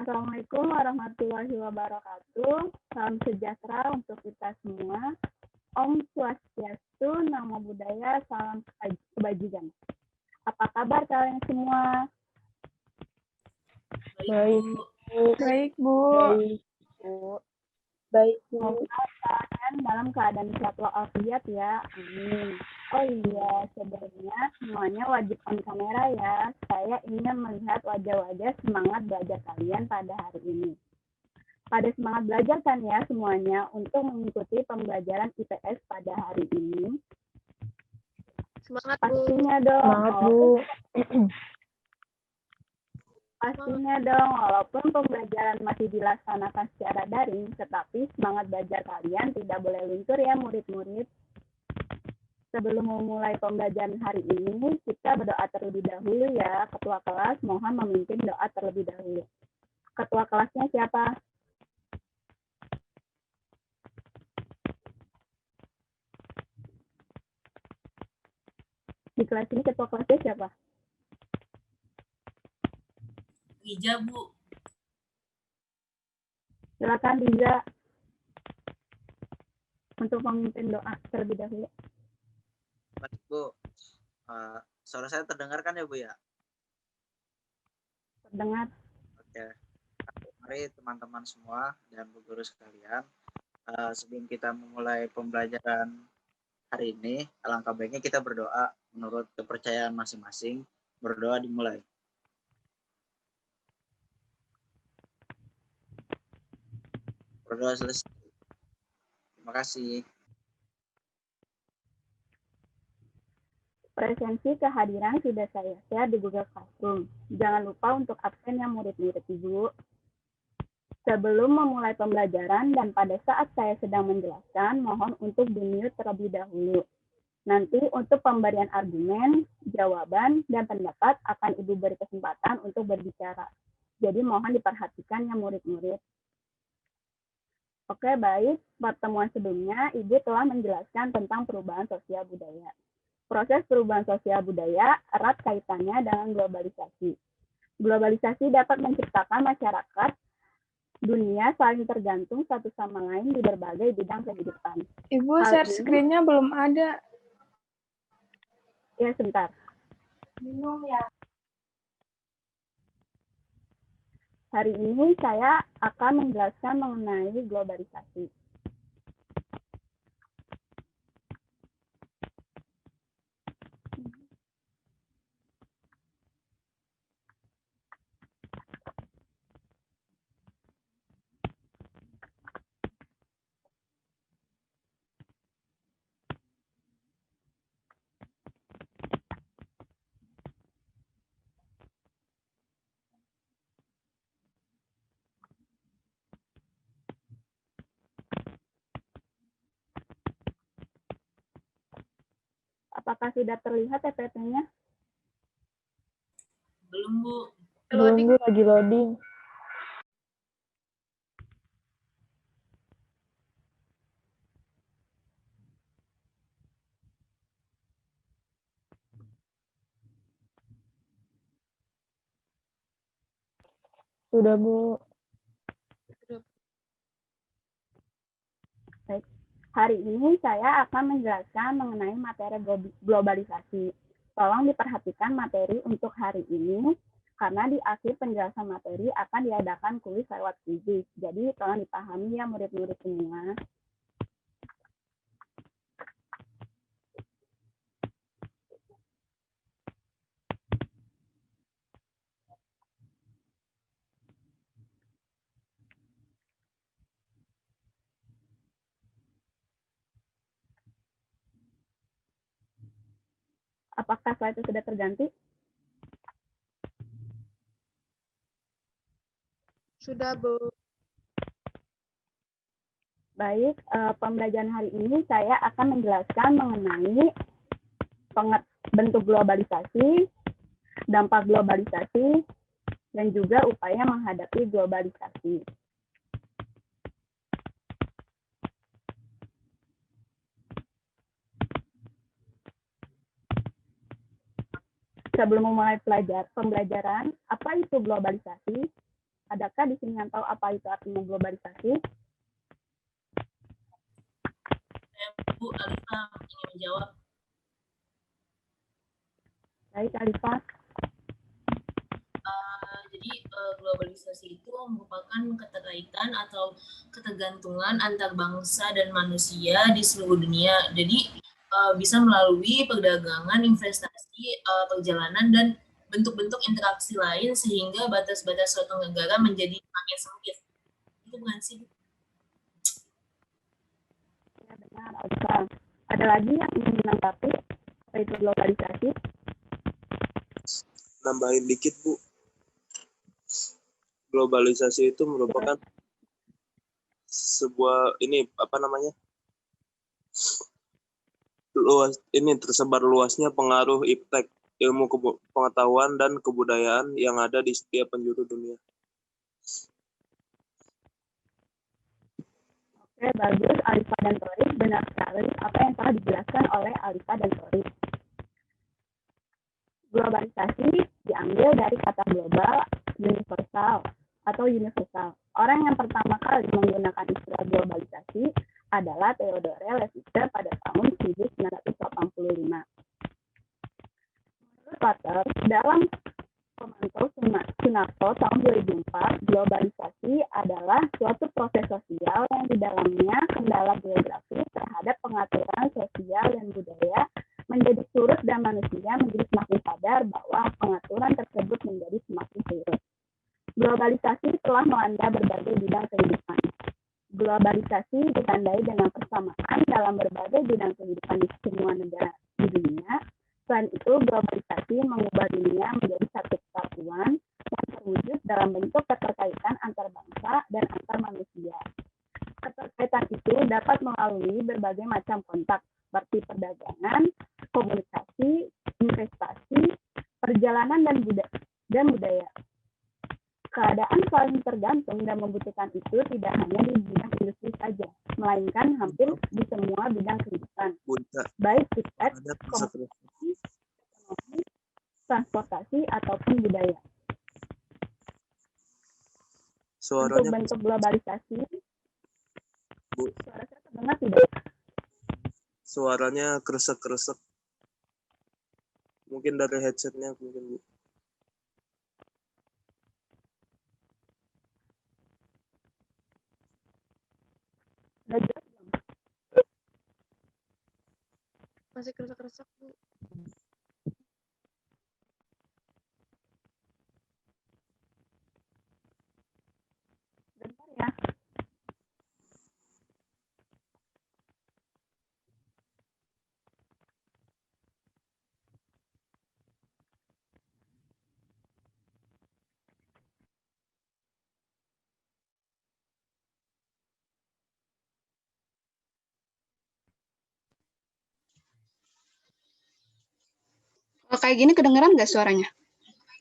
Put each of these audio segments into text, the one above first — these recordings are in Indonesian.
Assalamualaikum warahmatullahi wabarakatuh. Salam sejahtera untuk kita semua. Om Swastiastu, Namo Buddhaya, salam kebajikan. Apa kabar kalian semua? Baik, Bu. Baik, Bu. Baik, Bu. Baik, Bu. Semoga kalian dalam keadaan sehat walafiat ya. Amin. Oh iya, sebelumnya semuanya wajib on kamera ya. Saya ingin melihat wajah-wajah semangat belajar kalian pada hari ini. Pada semangat belajar kan ya semuanya untuk mengikuti pembelajaran IPS pada hari ini? Semangat, Bu. Pastinya dong. Semangat, Bu. Pastinya dong, walaupun pembelajaran masih dilaksanakan secara daring, tetapi semangat belajar kalian tidak boleh luntur ya murid-murid. Sebelum memulai pembelajaran hari ini, kita berdoa terlebih dahulu ya. Ketua kelas mohon memimpin doa terlebih dahulu. Ketua kelasnya siapa? Di kelas ini ketua kelasnya siapa? Ija, Bu. Silakan Diza untuk memimpin doa terlebih dahulu. Baik, Bu. Suara saya terdengar kan ya, Bu ya? Terdengar. Oke. Mari teman-teman semua dan Bu Guru sekalian, sebelum kita memulai pembelajaran hari ini, alangkah baiknya kita berdoa menurut kepercayaan masing-masing. Berdoa dimulai. Berdoa selesai. Terima kasih. Presensi kehadiran sudah saya share di Google Classroom. Jangan lupa untuk absen ya murid-murid Ibu. Sebelum memulai pembelajaran dan pada saat saya sedang menjelaskan, mohon untuk di-mute terlebih dahulu. Nanti untuk pemberian argumen, jawaban, dan pendapat akan Ibu beri kesempatan untuk berbicara. Jadi mohon diperhatikan ya murid-murid. Oke, baik. Pertemuan sebelumnya, Ibu telah menjelaskan tentang perubahan sosial budaya. Proses perubahan sosial budaya erat kaitannya dengan globalisasi. Globalisasi dapat menciptakan masyarakat dunia saling tergantung satu sama lain di berbagai bidang kehidupan. Ibu, share screen-nya belum ada. Ya, sebentar. Bingung ya. Hari ini saya akan menjelaskan mengenai globalisasi. Apakah sudah terlihat PPT-nya? Belum, Bu. Belum, Bu. Lagi loading. Sudah, Bu. Baik. Hari ini saya akan menjelaskan mengenai materi globalisasi. Tolong diperhatikan materi untuk hari ini, karena di akhir penjelasan materi akan diadakan kuis lewat quiz. Jadi tolong dipahami ya murid-murid semua. Apakah slide itu sudah terganti? Sudah, Bu. Baik, pembelajaran hari ini saya akan menjelaskan mengenai bentuk globalisasi, dampak globalisasi, dan juga upaya menghadapi globalisasi. Sebelum memulai pembelajaran, apa itu globalisasi? Adakah di sini yang tahu apa itu artinya globalisasi? Bu Alifa ingin menjawab. Baik, Alifa. Jadi globalisasi itu merupakan keterkaitan atau ketergantungan antar bangsa dan manusia di seluruh dunia. Jadi bisa melalui perdagangan, investasi, perjalanan, dan bentuk-bentuk interaksi lain sehingga batas-batas suatu negara menjadi semakin sempit. Itu bukan sih? Ya, benar, Alifa. Ada lagi yang ingin menanggapi apa itu globalisasi? Nambahin dikit, Bu. Globalisasi itu merupakan sebuah tersebar luasnya pengaruh iptek ilmu pengetahuan dan kebudayaan yang ada di setiap penjuru dunia. Oke, bagus, Alifa dan Torik. Benar sekali apa yang telah dijelaskan oleh Alifa dan Torik. Globalisasi diambil dari kata global, universal, atau universal. Orang yang pertama kali menggunakan istilah globalisasi adalah Theodore Lefevre pada tahun 1985. Menurut Water, dalam pemantau Sunarto tahun 2004, globalisasi adalah suatu proses sosial yang di dalamnya kendala geografis terhadap pengaturan sosial dan budaya menjadi surut dan manusia menjadi semakin sadar bahwa pengaturan tersebut menjadi semakin surut. Globalisasi telah melanda berbagai bidang kehidupan. Globalisasi ditandai dengan persamaan dalam berbagai bidang kehidupan di semua negara di dunia. Selain itu, globalisasi mengubah dunia menjadi satu kesatuan yang terwujud dalam bentuk keterkaitan antar bangsa dan antar manusia. Keterkaitan itu dapat melalui berbagai macam kontak, seperti perdagangan, komunikasi, investasi, perjalanan, dan budaya. Keadaan saling tergantung dan membutuhkan itu tidak hanya di bidang industri saja, melainkan hampir di semua bidang kehidupan, baik iptek, komunikasi, ekonomi, transportasi, ataupun budaya. Untuk bentuk globalisasi, Bu. Suara saya terdengar tidak? Suaranya kresek-kresek. Mungkin dari headsetnya, mungkin, Bu. Udah jelas belum? Masih kresek-kresek, Bu. Bentar ya. Kalau kayak gini kedengeran nggak suaranya?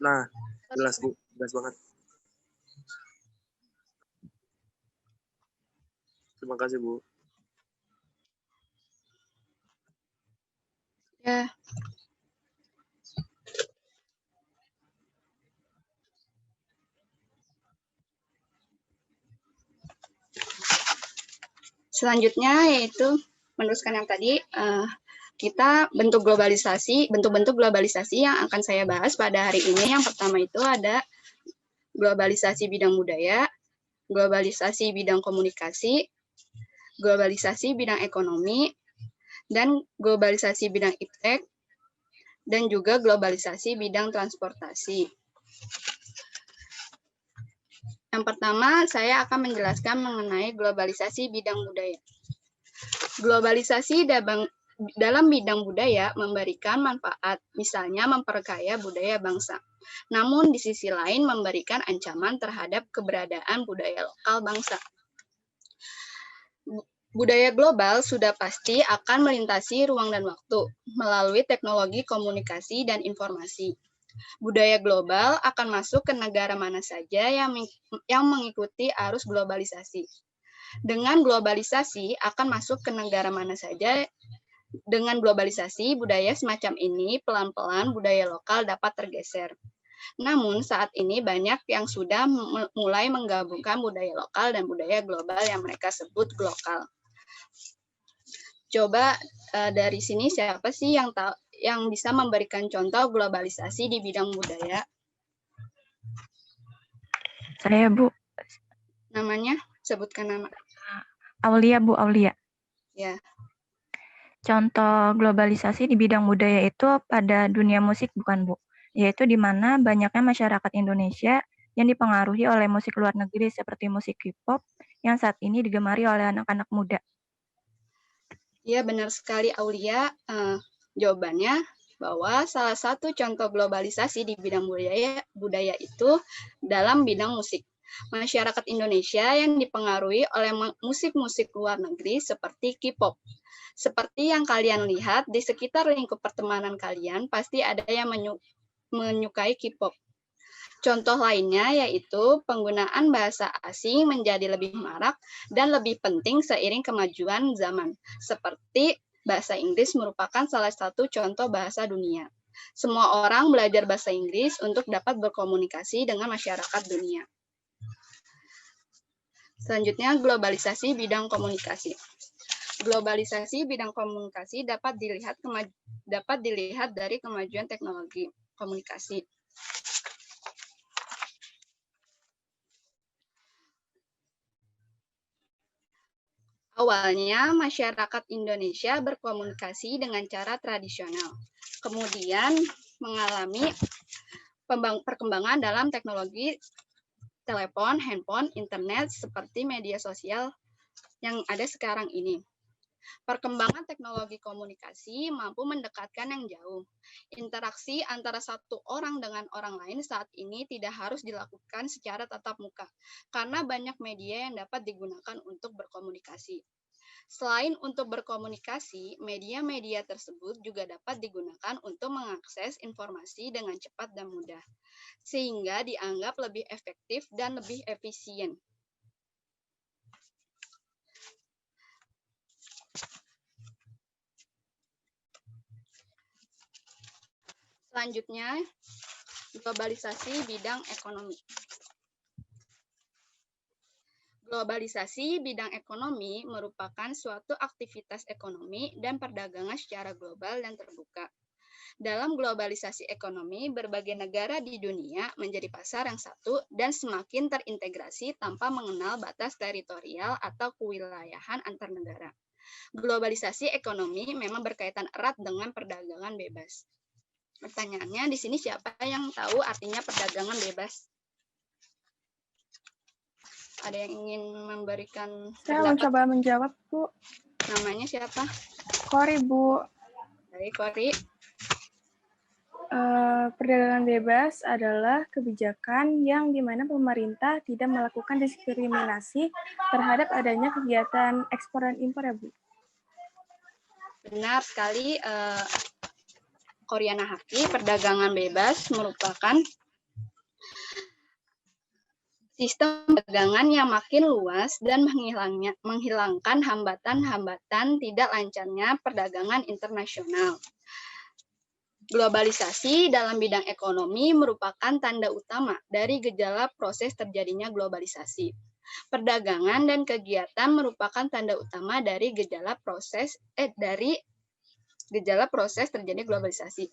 Nah, jelas, Bu. Jelas banget. Terima kasih, Bu. Ya. Selanjutnya yaitu meneruskan yang tadi, kita bentuk-bentuk globalisasi yang akan saya bahas pada hari ini. Yang pertama itu ada globalisasi bidang budaya, globalisasi bidang komunikasi, globalisasi bidang ekonomi, dan globalisasi bidang iptek, dan juga globalisasi bidang transportasi. Yang pertama, saya akan menjelaskan mengenai globalisasi bidang budaya. Globalisasi dalam bidang budaya memberikan manfaat, misalnya memperkaya budaya bangsa. Namun di sisi lain memberikan ancaman terhadap keberadaan budaya lokal bangsa. Budaya global sudah pasti akan melintasi ruang dan waktu melalui teknologi komunikasi dan informasi. Budaya global akan masuk ke negara mana saja yang mengikuti arus globalisasi. Dengan globalisasi akan masuk ke negara mana saja. Dengan globalisasi, budaya semacam ini pelan-pelan budaya lokal dapat tergeser. Namun saat ini banyak yang sudah mulai menggabungkan budaya lokal dan budaya global yang mereka sebut glokal. Coba dari sini siapa sih yang bisa memberikan contoh globalisasi di bidang budaya? Saya, Bu. Namanya? Sebutkan nama. Aulia, Bu, Aulia. Ya. Contoh globalisasi di bidang budaya itu pada dunia musik, bukan, Bu? Yaitu di mana banyaknya masyarakat Indonesia yang dipengaruhi oleh musik luar negeri seperti musik K-pop yang saat ini digemari oleh anak-anak muda. Ya, benar sekali, Aulia. Jawabannya bahwa salah satu contoh globalisasi di bidang budaya itu dalam bidang musik. Masyarakat Indonesia yang dipengaruhi oleh musik-musik luar negeri seperti K-pop. Seperti yang kalian lihat, di sekitar lingkup pertemanan kalian pasti ada yang menyukai K-pop. Contoh lainnya yaitu penggunaan bahasa asing menjadi lebih marak dan lebih penting seiring kemajuan zaman. Seperti bahasa Inggris merupakan salah satu contoh bahasa dunia. Semua orang belajar bahasa Inggris untuk dapat berkomunikasi dengan masyarakat dunia. Selanjutnya, globalisasi bidang komunikasi. Globalisasi bidang komunikasi dapat dilihat dari kemajuan teknologi komunikasi. Awalnya, masyarakat Indonesia berkomunikasi dengan cara tradisional. Kemudian mengalami perkembangan dalam teknologi telepon, handphone, internet, seperti media sosial yang ada sekarang ini. Perkembangan teknologi komunikasi mampu mendekatkan yang jauh. Interaksi antara satu orang dengan orang lain saat ini tidak harus dilakukan secara tatap muka, karena banyak media yang dapat digunakan untuk berkomunikasi. Selain untuk berkomunikasi, media-media tersebut juga dapat digunakan untuk mengakses informasi dengan cepat dan mudah, sehingga dianggap lebih efektif dan lebih efisien. Selanjutnya, globalisasi bidang ekonomi. Globalisasi bidang ekonomi merupakan suatu aktivitas ekonomi dan perdagangan secara global dan terbuka. Dalam globalisasi ekonomi, berbagai negara di dunia menjadi pasar yang satu dan semakin terintegrasi tanpa mengenal batas teritorial atau kewilayahan antar negara. Globalisasi ekonomi memang berkaitan erat dengan perdagangan bebas. Pertanyaannya di sini siapa yang tahu artinya perdagangan bebas? Ada yang ingin memberikan Saya mencoba menjawab, Bu. Namanya siapa? Kori, Bu. Baik, Kori. Perdagangan bebas adalah kebijakan yang dimana pemerintah tidak melakukan diskriminasi terhadap adanya kegiatan ekspor dan impor, ya, Bu. Benar sekali, Koryana Haki. Perdagangan bebas merupakan sistem perdagangan yang makin luas dan menghilangkan hambatan-hambatan tidak lancarnya perdagangan internasional. Globalisasi dalam bidang ekonomi merupakan tanda utama dari gejala proses terjadinya globalisasi. Perdagangan dan kegiatan merupakan tanda utama dari gejala proses terjadinya globalisasi.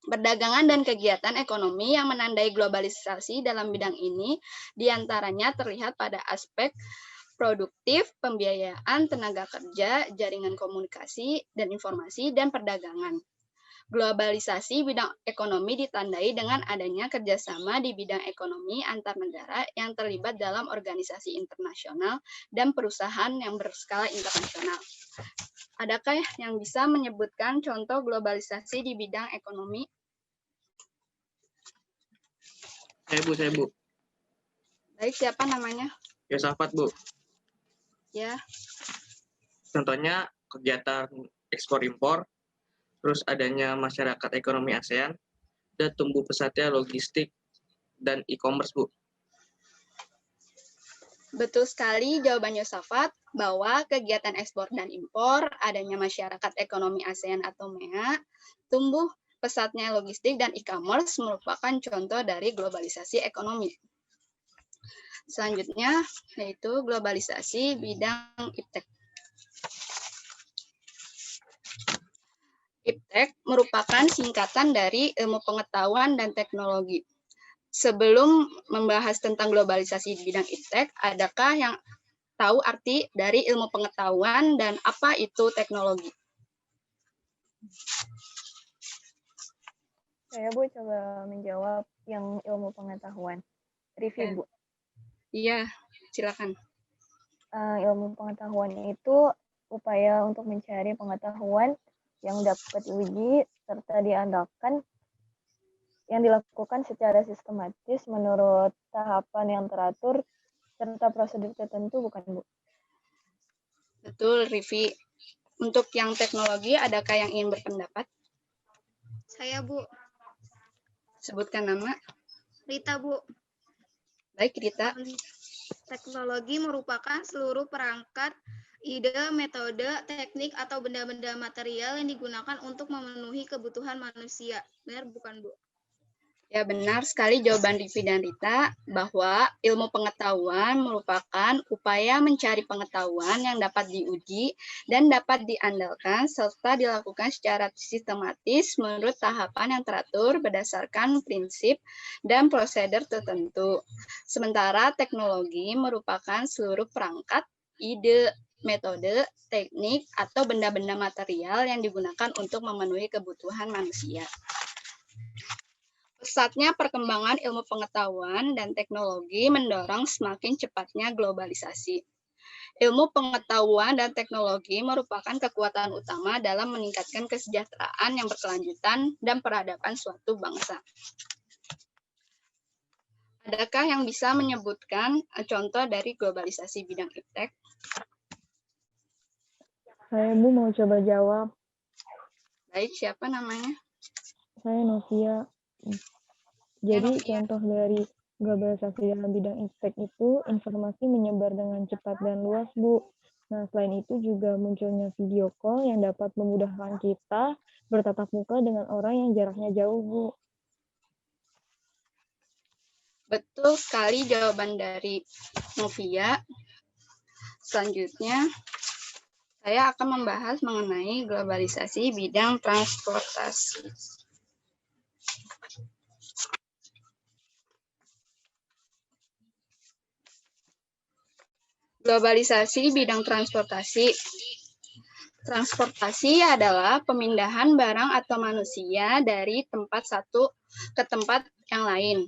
Perdagangan dan kegiatan ekonomi yang menandai globalisasi dalam bidang ini diantaranya terlihat pada aspek produktif, pembiayaan, tenaga kerja, jaringan komunikasi dan informasi, dan perdagangan. Globalisasi bidang ekonomi ditandai dengan adanya kerjasama di bidang ekonomi antar negara yang terlibat dalam organisasi internasional dan perusahaan yang berskala internasional. Adakah yang bisa menyebutkan contoh globalisasi di bidang ekonomi? Saya, Bu. Baik, siapa namanya? Yosafat, Bu. Ya. Contohnya kegiatan ekspor-impor, terus adanya masyarakat ekonomi ASEAN, dan tumbuh pesatnya logistik dan e-commerce, Bu. Betul sekali jawaban Yosafat, bahwa kegiatan ekspor dan impor, adanya masyarakat ekonomi ASEAN atau MEA, tumbuh Pesatnya logistik dan e-commerce merupakan contoh dari globalisasi ekonomi. Selanjutnya, yaitu globalisasi bidang iptek. Iptek merupakan singkatan dari ilmu pengetahuan dan teknologi. Sebelum membahas tentang globalisasi di bidang iptek, adakah yang tahu arti dari ilmu pengetahuan dan apa itu teknologi? Saya Bu coba menjawab yang ilmu pengetahuan. Review Bu. Iya, silakan. Ilmu pengetahuan itu upaya untuk mencari pengetahuan yang dapat diuji serta diandalkan yang dilakukan secara sistematis menurut tahapan yang teratur serta prosedur tertentu, bukan Bu? Betul, Rivi. Untuk yang teknologi, adakah yang ingin berpendapat? Saya, Bu. Sebutkan nama. Rita, Bu. Baik, Rita. Teknologi merupakan seluruh perangkat, ide, metode, teknik, atau benda-benda material yang digunakan untuk memenuhi kebutuhan manusia. Benar bukan, Bu? Ya, benar sekali jawaban Rivi dan Rita, bahwa ilmu pengetahuan merupakan upaya mencari pengetahuan yang dapat diuji dan dapat diandalkan serta dilakukan secara sistematis menurut tahapan yang teratur berdasarkan prinsip dan prosedur tertentu. Sementara teknologi merupakan seluruh perangkat, ide, metode, teknik, atau benda-benda material yang digunakan untuk memenuhi kebutuhan manusia. Pesatnya perkembangan ilmu pengetahuan dan teknologi mendorong semakin cepatnya globalisasi. Ilmu pengetahuan dan teknologi merupakan kekuatan utama dalam meningkatkan kesejahteraan yang berkelanjutan dan peradaban suatu bangsa. Adakah yang bisa menyebutkan contoh dari globalisasi bidang iptek? Saya Bu mau coba jawab. Baik, siapa namanya? Saya Novia. Jadi contoh dari globalisasi dalam bidang iptek itu informasi menyebar dengan cepat dan luas, Bu. Nah, selain itu juga munculnya video call yang dapat memudahkan kita bertatap muka dengan orang yang jaraknya jauh, Bu. Betul sekali jawaban dari Novia. Selanjutnya, saya akan membahas mengenai globalisasi bidang transportasi. Globalisasi bidang transportasi. Transportasi adalah pemindahan barang atau manusia dari tempat satu ke tempat yang lain.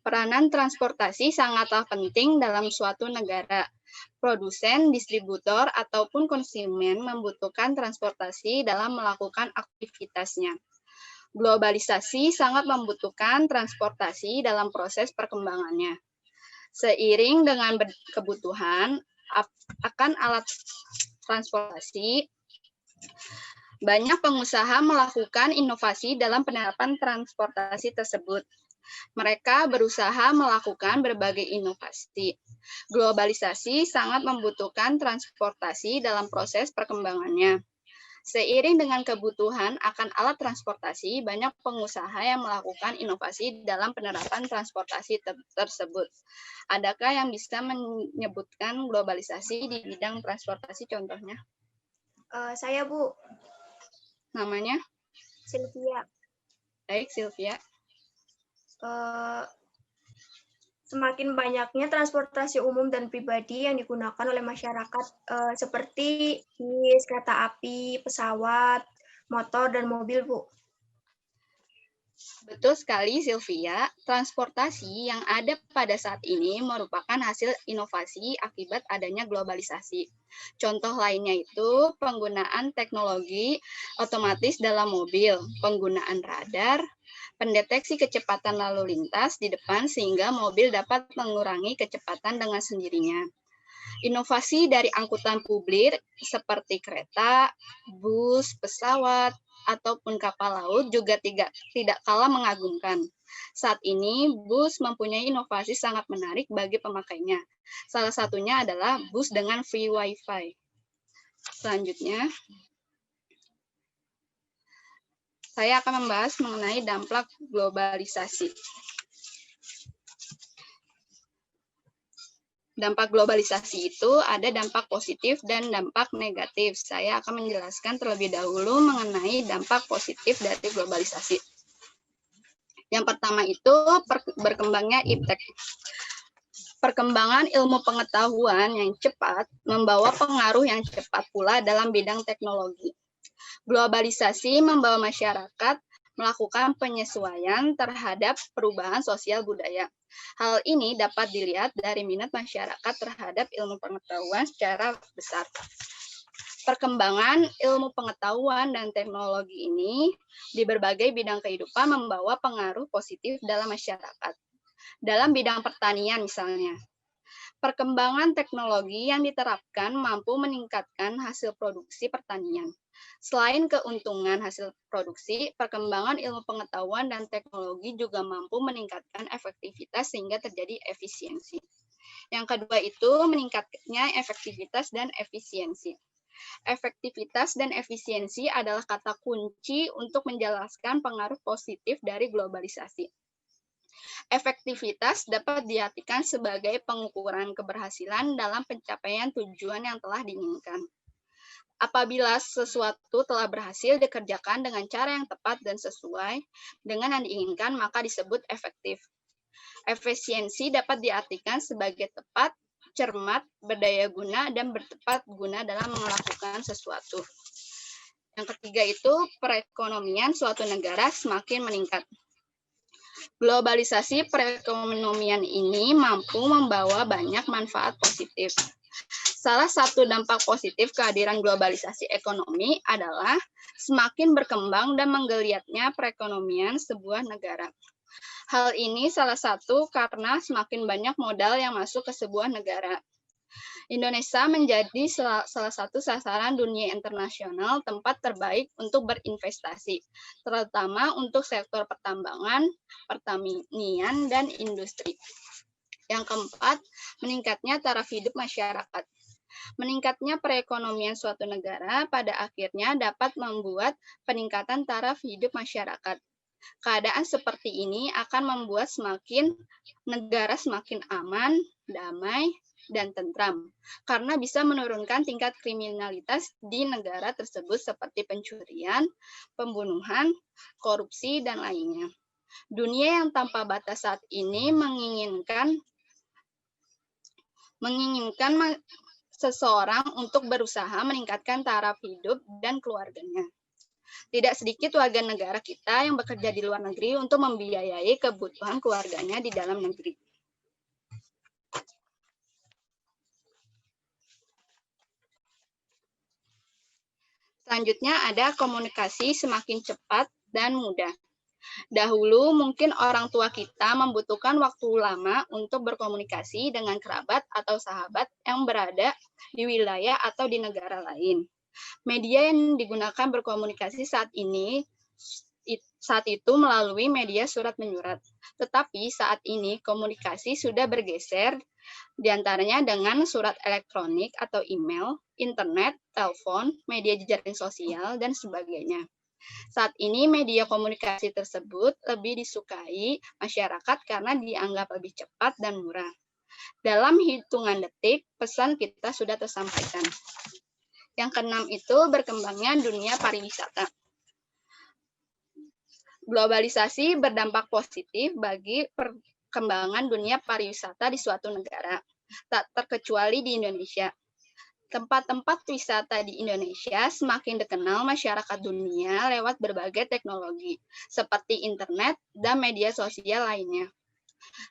Peranan transportasi sangatlah penting dalam suatu negara. Produsen, distributor, ataupun konsumen membutuhkan transportasi dalam melakukan aktivitasnya. Globalisasi sangat membutuhkan transportasi dalam proses perkembangannya. Seiring dengan kebutuhan akan alat transportasi, banyak pengusaha melakukan inovasi dalam penerapan transportasi tersebut. Mereka berusaha melakukan berbagai inovasi. Globalisasi sangat membutuhkan transportasi dalam proses perkembangannya. Seiring dengan kebutuhan akan alat transportasi, banyak pengusaha yang melakukan inovasi dalam penerapan transportasi tersebut. Adakah yang bisa menyebutkan globalisasi di bidang transportasi contohnya? Saya, Bu. Namanya? Sylvia. Baik, Sylvia. Semakin banyaknya transportasi umum dan pribadi yang digunakan oleh masyarakat seperti bis, kereta api, pesawat, motor, dan mobil, Bu. Betul sekali, Sylvia. Transportasi yang ada pada saat ini merupakan hasil inovasi akibat adanya globalisasi. Contoh lainnya itu penggunaan teknologi otomatis dalam mobil, penggunaan radar, pendeteksi kecepatan lalu lintas di depan sehingga mobil dapat mengurangi kecepatan dengan sendirinya. Inovasi dari angkutan publik seperti kereta, bus, pesawat, ataupun kapal laut juga tidak kalah mengagumkan. Saat ini, bus mempunyai inovasi sangat menarik bagi pemakainya. Salah satunya adalah bus dengan free wifi. Selanjutnya, saya akan membahas mengenai dampak globalisasi. Dampak globalisasi itu ada dampak positif dan dampak negatif. Saya akan menjelaskan terlebih dahulu mengenai dampak positif dari globalisasi. Yang pertama itu berkembangnya iptek. Perkembangan ilmu pengetahuan yang cepat membawa pengaruh yang cepat pula dalam bidang teknologi. Globalisasi membawa masyarakat melakukan penyesuaian terhadap perubahan sosial budaya. Hal ini dapat dilihat dari minat masyarakat terhadap ilmu pengetahuan secara besar. Perkembangan ilmu pengetahuan dan teknologi ini di berbagai bidang kehidupan membawa pengaruh positif dalam masyarakat. Dalam bidang pertanian misalnya, perkembangan teknologi yang diterapkan mampu meningkatkan hasil produksi pertanian. Selain keuntungan hasil produksi, perkembangan ilmu pengetahuan dan teknologi juga mampu meningkatkan efektivitas sehingga terjadi efisiensi. Yang kedua itu meningkatnya efektivitas dan efisiensi. Efektivitas dan efisiensi adalah kata kunci untuk menjelaskan pengaruh positif dari globalisasi. Efektivitas dapat diartikan sebagai pengukuran keberhasilan dalam pencapaian tujuan yang telah diinginkan. Apabila sesuatu telah berhasil dikerjakan dengan cara yang tepat dan sesuai dengan yang diinginkan, maka disebut efektif. Efisiensi dapat diartikan sebagai tepat, cermat, berdaya guna, dan bertepat guna dalam melakukan sesuatu. Yang ketiga itu perekonomian suatu negara semakin meningkat. Globalisasi perekonomian ini mampu membawa banyak manfaat positif. Salah satu dampak positif kehadiran globalisasi ekonomi adalah semakin berkembang dan menggeliatnya perekonomian sebuah negara. Hal ini salah satu karena semakin banyak modal yang masuk ke sebuah negara. Indonesia menjadi salah satu sasaran dunia internasional tempat terbaik untuk berinvestasi, terutama untuk sektor pertambangan, pertanian, dan industri. Yang keempat, meningkatnya taraf hidup masyarakat. Meningkatnya perekonomian suatu negara pada akhirnya dapat membuat peningkatan taraf hidup masyarakat. Keadaan seperti ini akan membuat negara semakin aman, damai, dan tentram, karena bisa menurunkan tingkat kriminalitas di negara tersebut seperti pencurian, pembunuhan, korupsi, dan lainnya. Dunia yang tanpa batas saat ini menginginkan seseorang untuk berusaha meningkatkan taraf hidup dan keluarganya. Tidak sedikit warga negara kita yang bekerja di luar negeri untuk membiayai kebutuhan keluarganya di dalam negeri. Selanjutnya ada komunikasi semakin cepat dan mudah. Dahulu mungkin orang tua kita membutuhkan waktu lama untuk berkomunikasi dengan kerabat atau sahabat yang berada di wilayah atau di negara lain. Media yang digunakan berkomunikasi saat itu melalui media surat menyurat. Tetapi saat ini komunikasi sudah bergeser diantaranya dengan surat elektronik atau email, internet, telepon, media jejaring sosial, dan sebagainya. Saat ini media komunikasi tersebut lebih disukai masyarakat karena dianggap lebih cepat dan murah. Dalam hitungan detik, pesan kita sudah tersampaikan. Yang keenam itu berkembangnya dunia pariwisata. Globalisasi berdampak positif bagi perkembangan dunia pariwisata di suatu negara, tak terkecuali di Indonesia. Tempat-tempat wisata di Indonesia semakin dikenal masyarakat dunia lewat berbagai teknologi, seperti internet dan media sosial lainnya.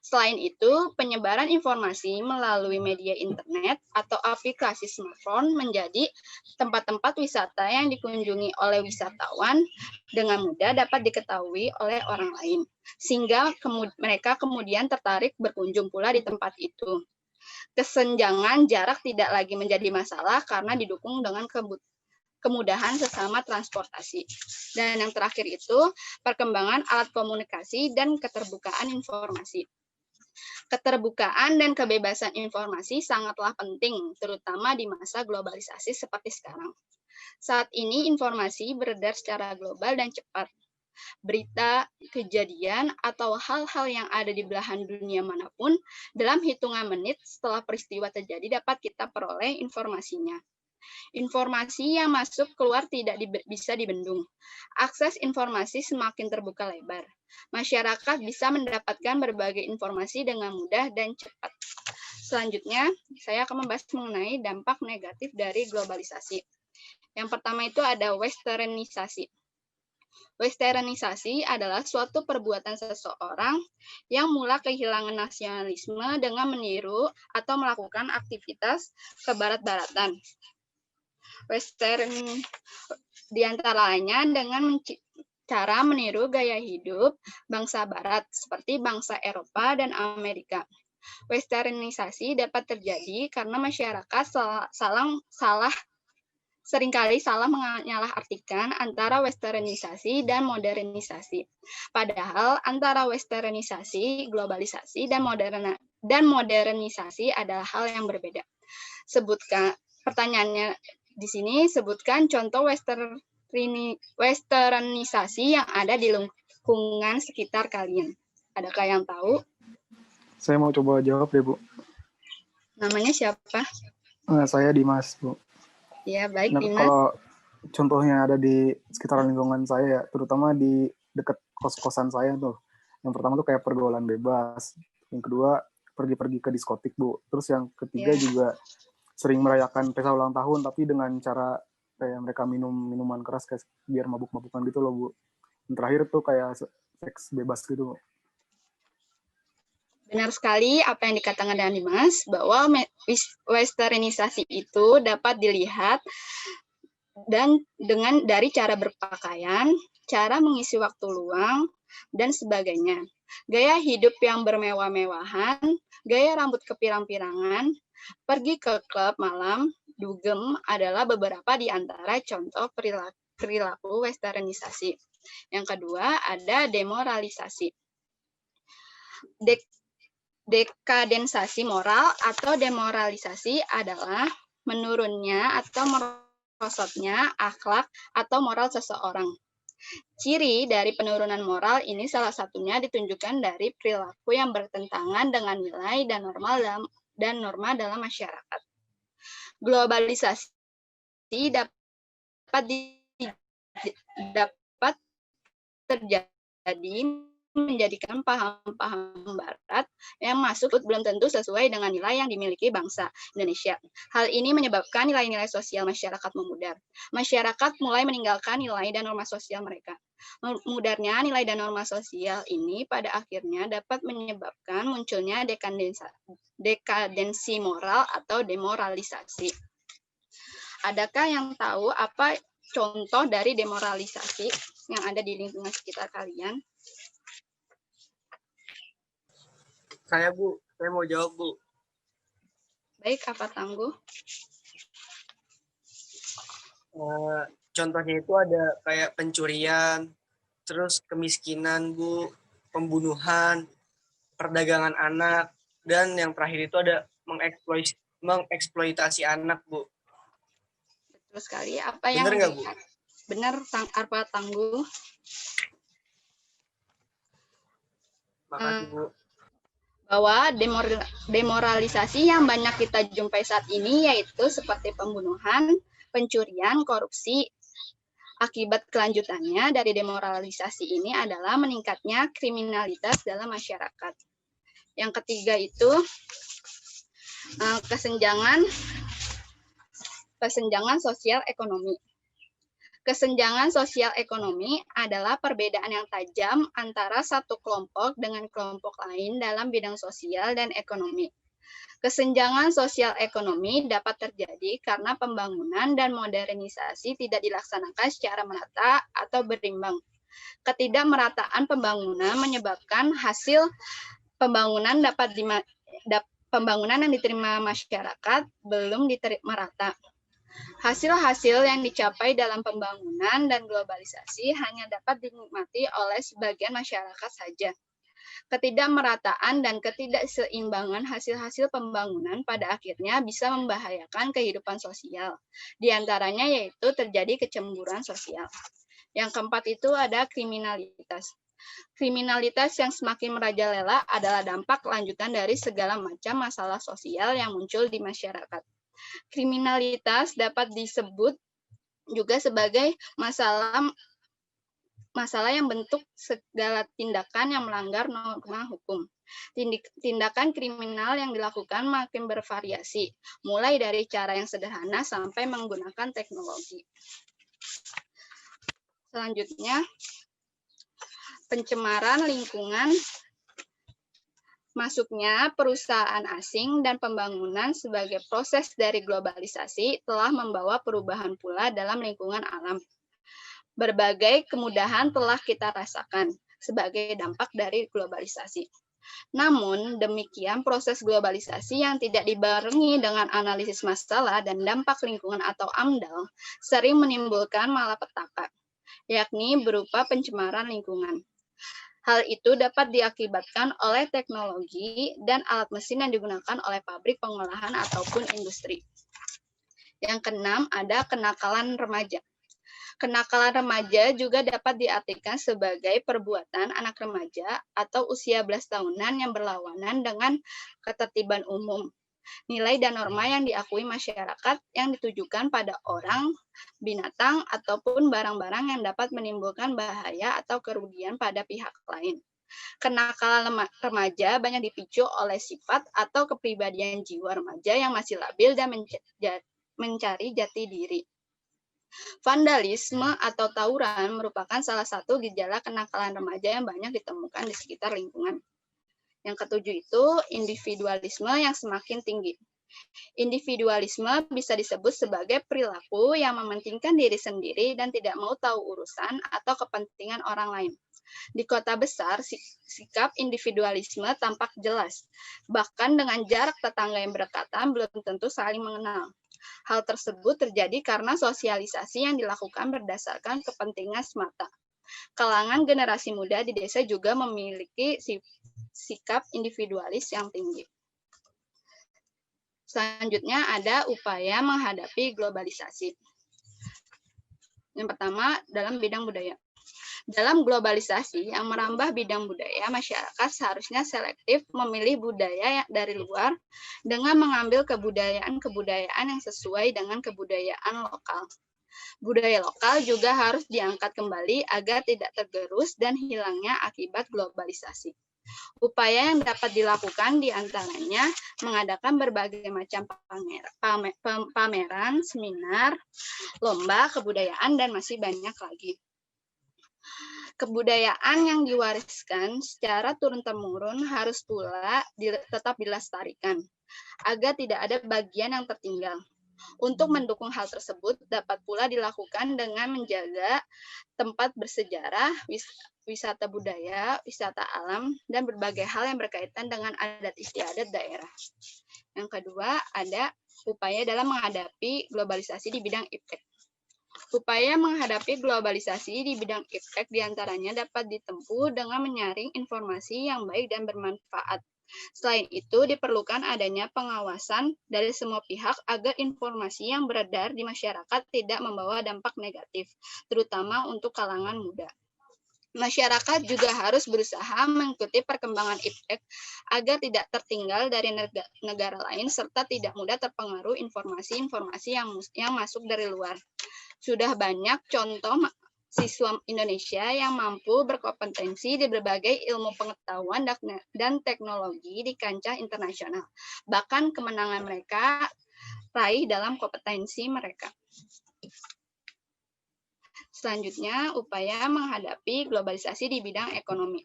Selain itu, penyebaran informasi melalui media internet atau aplikasi smartphone menjadi tempat-tempat wisata yang dikunjungi oleh wisatawan dengan mudah dapat diketahui oleh orang lain, sehingga mereka kemudian tertarik berkunjung pula di tempat itu. Kesenjangan jarak tidak lagi menjadi masalah karena didukung dengan kemudahan sesama transportasi. Dan yang terakhir itu, perkembangan alat komunikasi dan keterbukaan informasi. Keterbukaan dan kebebasan informasi sangatlah penting, terutama di masa globalisasi seperti sekarang. Saat ini informasi beredar secara global dan cepat. berita, kejadian, atau hal-hal yang ada di belahan dunia manapun, dalam hitungan menit setelah peristiwa terjadi dapat kita peroleh informasinya. Informasi yang masuk keluar tidak bisa dibendung. Akses informasi semakin terbuka lebar. Masyarakat bisa mendapatkan berbagai informasi dengan mudah dan cepat. Selanjutnya, saya akan membahas mengenai dampak negatif dari globalisasi. Yang pertama itu ada westernisasi. Westernisasi adalah suatu perbuatan seseorang yang mulai kehilangan nasionalisme dengan meniru atau melakukan aktivitas kebarat-baratan. Western diantaranya dengan cara meniru gaya hidup bangsa barat seperti bangsa Eropa dan Amerika. Westernisasi dapat terjadi karena masyarakat seringkali salah menyalahartikan antara westernisasi dan modernisasi. Padahal antara westernisasi, globalisasi, dan modernisasi adalah hal yang berbeda. Pertanyaannya di sini, sebutkan contoh westernisasi yang ada di lingkungan sekitar kalian. Adakah yang tahu? Saya mau coba jawab deh, Bu. Namanya siapa? Saya Dimas, Bu. Ya, baik, Nah, Dimas. kalau contohnya ada di sekitar lingkungan saya, terutama di dekat kos-kosan saya tuh. Yang pertama tuh kayak pergaulan bebas. Yang kedua, pergi-pergi ke diskotik, Bu. Terus yang ketiga juga sering merayakan pesta ulang tahun, tapi dengan cara kayak mereka minum minuman keras kayak biar mabuk-mabukan gitu loh, Bu. Yang terakhir tuh kayak seks bebas gitu, Bu. Benar sekali apa yang dikatakan dengan Dimas, bahwa westernisasi itu dapat dilihat dari cara berpakaian, cara mengisi waktu luang, dan sebagainya. Gaya hidup yang bermewah-mewahan, gaya rambut kepirang-pirangan, pergi ke klub malam, dugem adalah beberapa di antara contoh perilaku westernisasi. Yang kedua ada demoralisasi. Dekadensasi moral atau demoralisasi adalah menurunnya atau merosotnya akhlak atau moral seseorang. Ciri dari penurunan moral ini salah satunya ditunjukkan dari perilaku yang bertentangan dengan nilai dan norma dalam masyarakat. Globalisasi dapat terjadi menjadikan paham-paham barat yang masuk belum tentu sesuai dengan nilai yang dimiliki bangsa Indonesia. Hal ini menyebabkan nilai-nilai sosial masyarakat memudar. Masyarakat mulai meninggalkan nilai dan norma sosial mereka. Mudarnya nilai dan norma sosial ini pada akhirnya dapat menyebabkan munculnya dekadensi moral atau demoralisasi. Adakah yang tahu apa contoh dari demoralisasi yang ada di lingkungan sekitar kalian? Saya, Bu. Saya mau jawab, Bu. Baik, apa Tangguh? Contohnya itu ada kayak pencurian, terus kemiskinan, Bu, pembunuhan, perdagangan anak, dan yang terakhir itu ada mengeksploitasi anak, Bu. Betul sekali. Apa yang benar nggak, Bu? Benar, apa Tangguh? Makasih, Bu. Bahwa demoralisasi yang banyak kita jumpai saat ini yaitu seperti pembunuhan, pencurian, korupsi. Akibat kelanjutannya dari demoralisasi ini adalah meningkatnya kriminalitas dalam masyarakat. Yang ketiga itu kesenjangan sosial ekonomi. Kesenjangan sosial ekonomi adalah perbedaan yang tajam antara satu kelompok dengan kelompok lain dalam bidang sosial dan ekonomi. Kesenjangan sosial ekonomi dapat terjadi karena pembangunan dan modernisasi tidak dilaksanakan secara merata atau berimbang. Ketidakmerataan pembangunan menyebabkan hasil pembangunan pembangunan yang diterima masyarakat belum merata. Hasil-hasil yang dicapai dalam pembangunan dan globalisasi hanya dapat dinikmati oleh sebagian masyarakat saja. Ketidakmerataan dan ketidakseimbangan hasil-hasil pembangunan pada akhirnya bisa membahayakan kehidupan sosial. Di antaranya yaitu terjadi kecemburuan sosial. Yang keempat itu ada kriminalitas. Kriminalitas yang semakin merajalela adalah dampak lanjutan dari segala macam masalah sosial yang muncul di masyarakat. Kriminalitas dapat disebut juga sebagai masalah yang bentuk segala tindakan yang melanggar norma hukum. Tindakan kriminal yang dilakukan makin bervariasi, mulai dari cara yang sederhana sampai menggunakan teknologi. Selanjutnya, pencemaran lingkungan. Masuknya perusahaan asing dan pembangunan sebagai proses dari globalisasi telah membawa perubahan pula dalam lingkungan alam. Berbagai kemudahan telah kita rasakan sebagai dampak dari globalisasi. Namun, demikian proses globalisasi yang tidak dibarengi dengan analisis masalah dan dampak lingkungan atau AMDAL sering menimbulkan malapetaka, yakni berupa pencemaran lingkungan. Hal itu dapat diakibatkan oleh teknologi dan alat mesin yang digunakan oleh pabrik pengolahan ataupun industri. Yang keenam, ada kenakalan remaja. Kenakalan remaja juga dapat diartikan sebagai perbuatan anak remaja atau usia 11 tahunan yang berlawanan dengan ketertiban umum, nilai dan norma yang diakui masyarakat yang ditujukan pada orang, binatang, ataupun barang-barang yang dapat menimbulkan bahaya atau kerugian pada pihak lain. Kenakalan remaja banyak dipicu oleh sifat atau kepribadian jiwa remaja yang masih labil dan mencari jati diri. Vandalisme atau tawuran merupakan salah satu gejala kenakalan remaja yang banyak ditemukan di sekitar lingkungan. Yang ketujuh itu individualisme yang semakin tinggi. Individualisme bisa disebut sebagai perilaku yang mementingkan diri sendiri dan tidak mau tahu urusan atau kepentingan orang lain. Di kota besar, sikap individualisme tampak jelas. Bahkan dengan jarak tetangga yang berdekatan belum tentu saling mengenal. Hal tersebut terjadi karena sosialisasi yang dilakukan berdasarkan kepentingan semata. Kalangan generasi muda di desa juga memiliki sikap individualis yang tinggi. Selanjutnya ada upaya menghadapi globalisasi. Yang pertama, dalam bidang budaya. Dalam globalisasi yang merambah bidang budaya, masyarakat seharusnya selektif memilih budaya dari luar dengan mengambil kebudayaan-kebudayaan yang sesuai dengan kebudayaan lokal. Budaya lokal juga harus diangkat kembali agar tidak tergerus dan hilangnya akibat globalisasi. Upaya yang dapat dilakukan diantaranya mengadakan berbagai macam pameran, seminar, lomba kebudayaan, dan masih banyak lagi. Kebudayaan yang diwariskan secara turun-temurun harus pula tetap dilestarikan, agar tidak ada bagian yang tertinggal. Untuk mendukung hal tersebut, dapat pula dilakukan dengan menjaga tempat bersejarah, wisata budaya, wisata alam, dan berbagai hal yang berkaitan dengan adat istiadat daerah. Yang kedua, ada upaya dalam menghadapi globalisasi di bidang iptek. Upaya menghadapi globalisasi di bidang iptek diantaranya dapat ditempuh dengan menyaring informasi yang baik dan bermanfaat. Selain itu, diperlukan adanya pengawasan dari semua pihak agar informasi yang beredar di masyarakat tidak membawa dampak negatif, terutama untuk kalangan muda. Masyarakat juga harus berusaha mengikuti perkembangan iptek agar tidak tertinggal dari negara lain serta tidak mudah terpengaruh informasi-informasi yang masuk dari luar. Sudah banyak contoh siswa Indonesia yang mampu berkompetensi di berbagai ilmu pengetahuan dan teknologi di kancah internasional. Bahkan kemenangan mereka raih dalam kompetensi mereka. Selanjutnya, upaya menghadapi globalisasi di bidang ekonomi.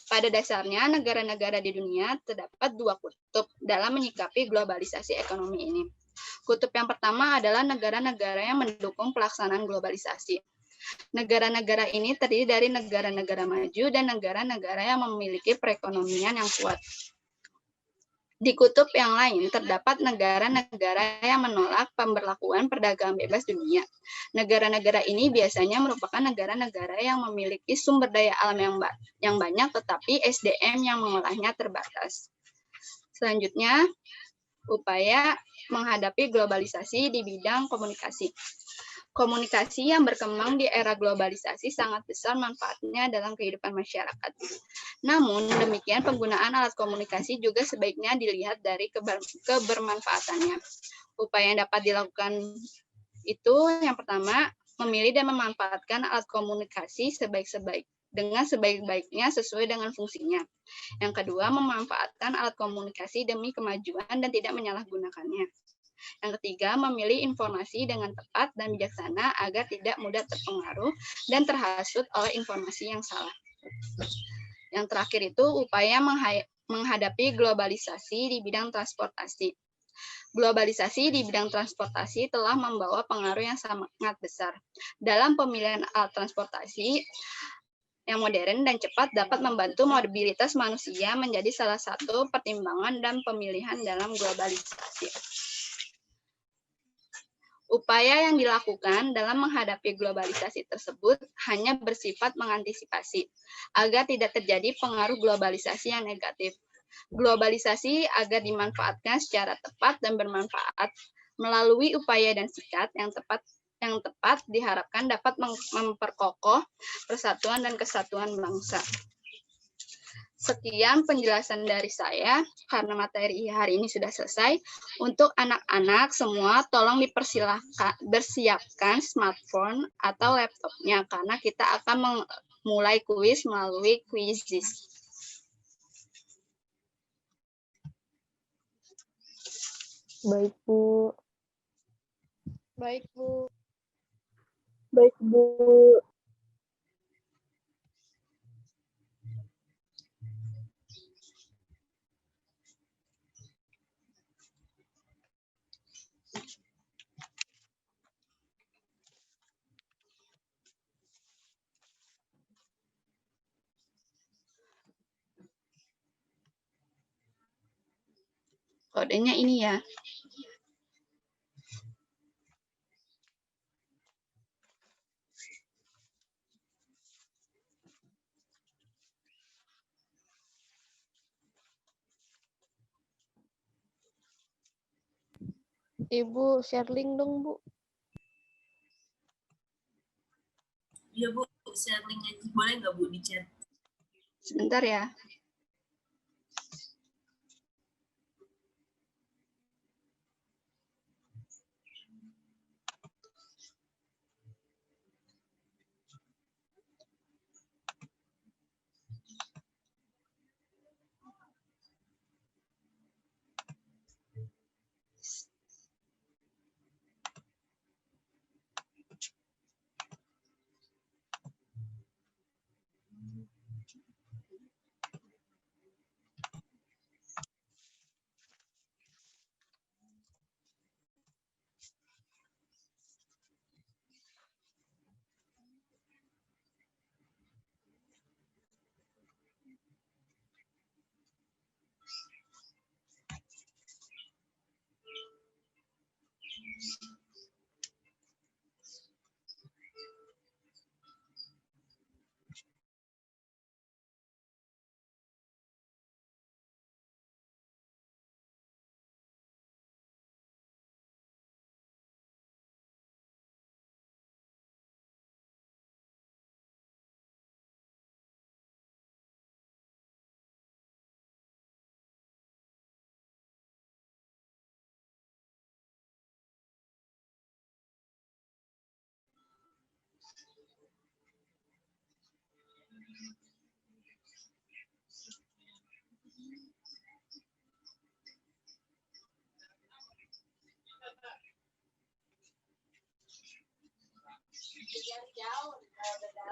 Pada dasarnya, negara-negara di dunia terdapat dua kutub dalam menyikapi globalisasi ekonomi ini. Kutub yang pertama adalah negara-negara yang mendukung pelaksanaan globalisasi. Negara-negara ini terdiri dari negara-negara maju dan negara-negara yang memiliki perekonomian yang kuat. Di kutub yang lain terdapat negara-negara yang menolak pemberlakuan perdagangan bebas dunia. Negara-negara ini biasanya merupakan negara-negara yang memiliki sumber daya alam yang banyak tetapi SDM yang mengolahnya terbatas. Selanjutnya, upaya menghadapi globalisasi di bidang komunikasi. Komunikasi yang berkembang di era globalisasi sangat besar manfaatnya dalam kehidupan masyarakat. Namun, demikian penggunaan alat komunikasi juga sebaiknya dilihat dari kebermanfaatannya. Upaya yang dapat dilakukan itu yang pertama, memilih dan memanfaatkan alat komunikasi dengan sebaik-baiknya sesuai dengan fungsinya. Yang kedua, memanfaatkan alat komunikasi demi kemajuan dan tidak menyalahgunakannya. Yang ketiga, memilih informasi dengan tepat dan bijaksana agar tidak mudah terpengaruh dan terhasut oleh informasi yang salah. Yang terakhir itu upaya menghadapi globalisasi di bidang transportasi. Globalisasi di bidang transportasi telah membawa pengaruh yang sangat besar. Dalam pemilihan alat transportasi yang modern dan cepat dapat membantu mobilitas manusia menjadi salah satu pertimbangan dan pemilihan dalam globalisasi. Upaya yang dilakukan dalam menghadapi globalisasi tersebut hanya bersifat mengantisipasi agar tidak terjadi pengaruh globalisasi yang negatif. Globalisasi agar dimanfaatkan secara tepat dan bermanfaat melalui upaya dan sikap yang tepat diharapkan dapat memperkokoh persatuan dan kesatuan bangsa. Sekian penjelasan dari saya, karena materi hari ini sudah selesai. Untuk anak-anak semua, tolong bersiapkan smartphone atau laptopnya, karena kita akan memulai kuis melalui Quizizz. Baik, Bu. Baik, Bu. Baik, Bu. Kodenya ini ya. Ibu share link dong, Bu. Iya, Bu. Share link aja. Boleh nggak, Bu, di chat? Sebentar ya.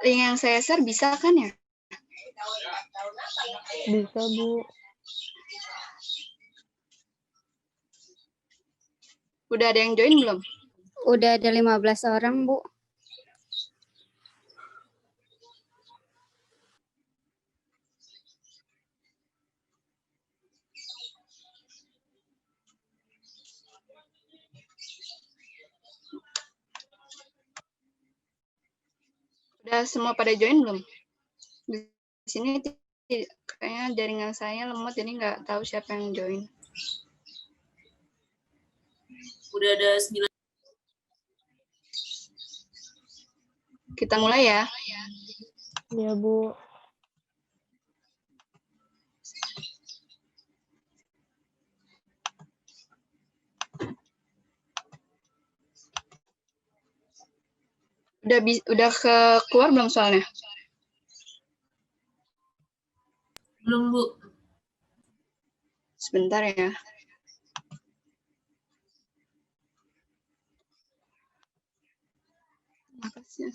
Link yang saya share bisa kan ya? Bisa, Bu. Udah ada yang join belum? Udah ada 15 orang, Bu. Udah semua pada join belum? Di sini kayaknya jaringan saya lemot, jadi nggak tahu siapa yang join. Udah ada 9. Kita mulai ya. Ya, Bu. Udah keluar belum soalnya? Belum, Bu. Sebentar ya. Makasih.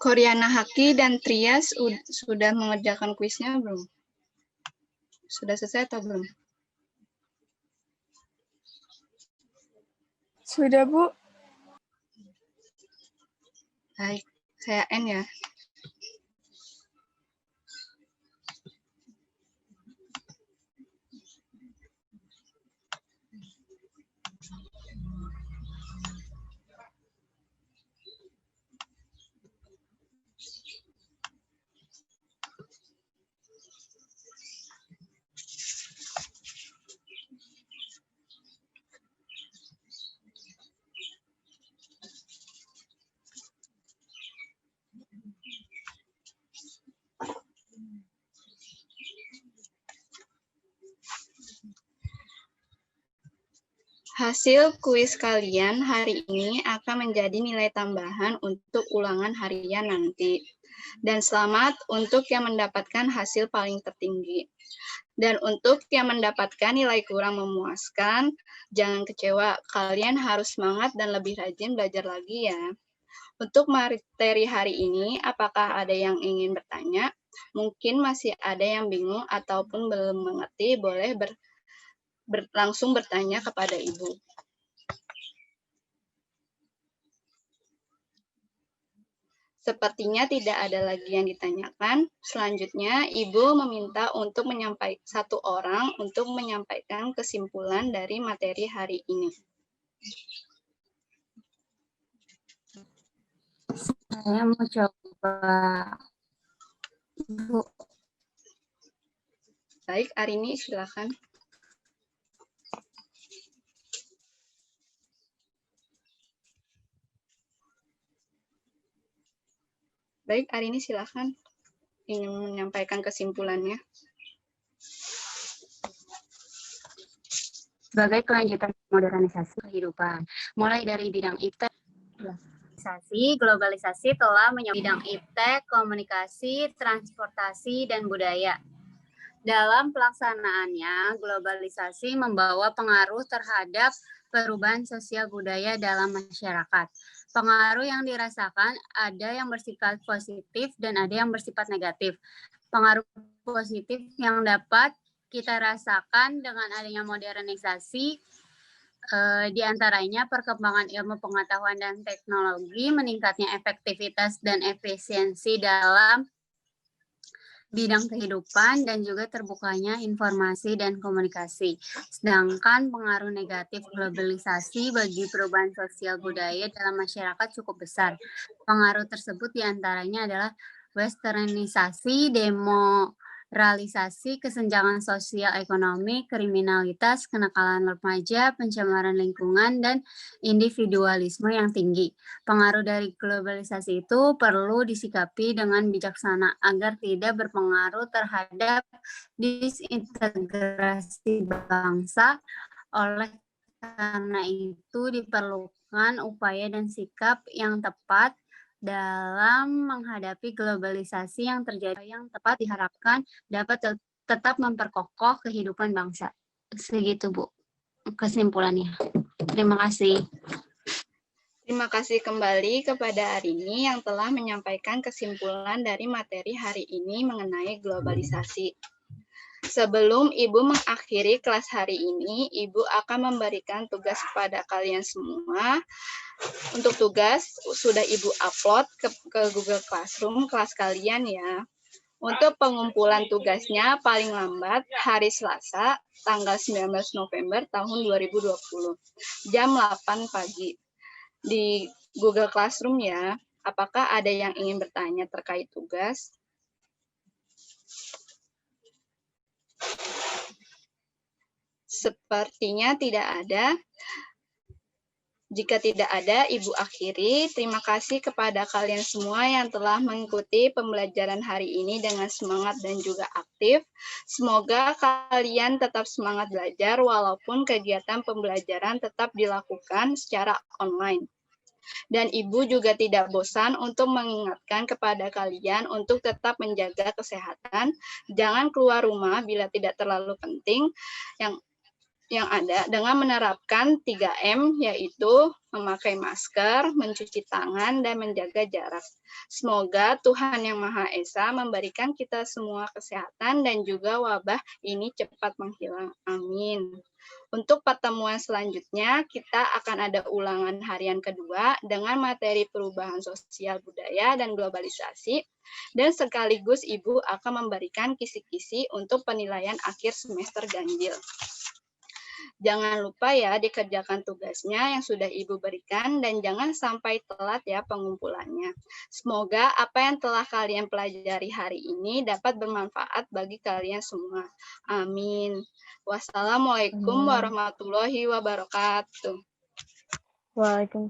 Koreana Haki dan Trias sudah mengerjakan kuisnya belum? Sudah selesai atau belum? Sudah, Bu. Baik, saya N ya. Hasil kuis kalian hari ini akan menjadi nilai tambahan untuk ulangan harian nanti. Dan selamat untuk yang mendapatkan hasil paling tertinggi. Dan untuk yang mendapatkan nilai kurang memuaskan, jangan kecewa. Kalian harus semangat dan lebih rajin belajar lagi ya. Untuk materi hari ini, apakah ada yang ingin bertanya? Mungkin masih ada yang bingung ataupun belum mengerti, boleh langsung bertanya kepada Ibu. Sepertinya tidak ada lagi yang ditanyakan. Selanjutnya, Ibu meminta untuk satu orang untuk menyampaikan kesimpulan dari materi hari ini. Saya mau coba. Bu. Baik, Arini silakan. Baik, Arini silakan. Ingin menyampaikan kesimpulannya. Sebagai kelanjutan modernisasi kehidupan, mulai dari bidang iptek, globalisasi telah menyebut bidang iptek, komunikasi, transportasi, dan budaya. Dalam pelaksanaannya, globalisasi membawa pengaruh terhadap perubahan sosial budaya dalam masyarakat. Pengaruh yang dirasakan ada yang bersifat positif dan ada yang bersifat negatif. Pengaruh positif yang dapat kita rasakan dengan adanya modernisasi, di antaranya perkembangan ilmu pengetahuan dan teknologi, meningkatnya efektivitas dan efisiensi dalam bidang kehidupan, dan juga terbukanya informasi dan komunikasi. Sedangkan pengaruh negatif globalisasi bagi perubahan sosial budaya dalam masyarakat cukup besar. Pengaruh tersebut diantaranya adalah westernisasi, demoralisasi, kesenjangan sosial ekonomi, kriminalitas, kenakalan remaja, pencemaran lingkungan, dan individualisme yang tinggi. Pengaruh dari globalisasi itu perlu disikapi dengan bijaksana agar tidak berpengaruh terhadap disintegrasi bangsa. Oleh karena itu diperlukan upaya dan sikap yang tepat dalam menghadapi globalisasi yang terjadi, yang tepat diharapkan dapat tetap memperkokoh kehidupan bangsa. Segitu, Bu, kesimpulannya. Terima kasih. Terima kasih kembali kepada Arini yang telah menyampaikan kesimpulan dari materi hari ini mengenai globalisasi. Sebelum Ibu mengakhiri kelas hari ini, Ibu akan memberikan tugas kepada kalian semua. Untuk tugas, sudah Ibu upload ke Google Classroom kelas kalian ya. Untuk pengumpulan tugasnya paling lambat hari Selasa, tanggal 19 November tahun 2020, jam 8 pagi. Di Google Classroom ya. Apakah ada yang ingin bertanya terkait tugas? Sepertinya tidak ada. Jika tidak ada, Ibu akhiri. Terima kasih kepada kalian semua yang telah mengikuti pembelajaran hari ini dengan semangat dan juga aktif. Semoga kalian tetap semangat belajar walaupun kegiatan pembelajaran tetap dilakukan secara online. Dan Ibu juga tidak bosan untuk mengingatkan kepada kalian untuk tetap menjaga kesehatan. Jangan keluar rumah bila tidak terlalu penting. Yang ada dengan menerapkan 3M, yaitu memakai masker, mencuci tangan, dan menjaga jarak. Semoga Tuhan Yang Maha Esa memberikan kita semua kesehatan dan juga wabah ini cepat menghilang. Amin. Untuk pertemuan selanjutnya, kita akan ada ulangan harian kedua dengan materi perubahan sosial budaya dan globalisasi, dan sekaligus Ibu akan memberikan kisi-kisi untuk penilaian akhir semester ganjil. Jangan lupa ya dikerjakan tugasnya yang sudah Ibu berikan dan jangan sampai telat ya pengumpulannya. Semoga apa yang telah kalian pelajari hari ini dapat bermanfaat bagi kalian semua. Amin. Wassalamualaikum warahmatullahi wabarakatuh. Waalaikumsalam.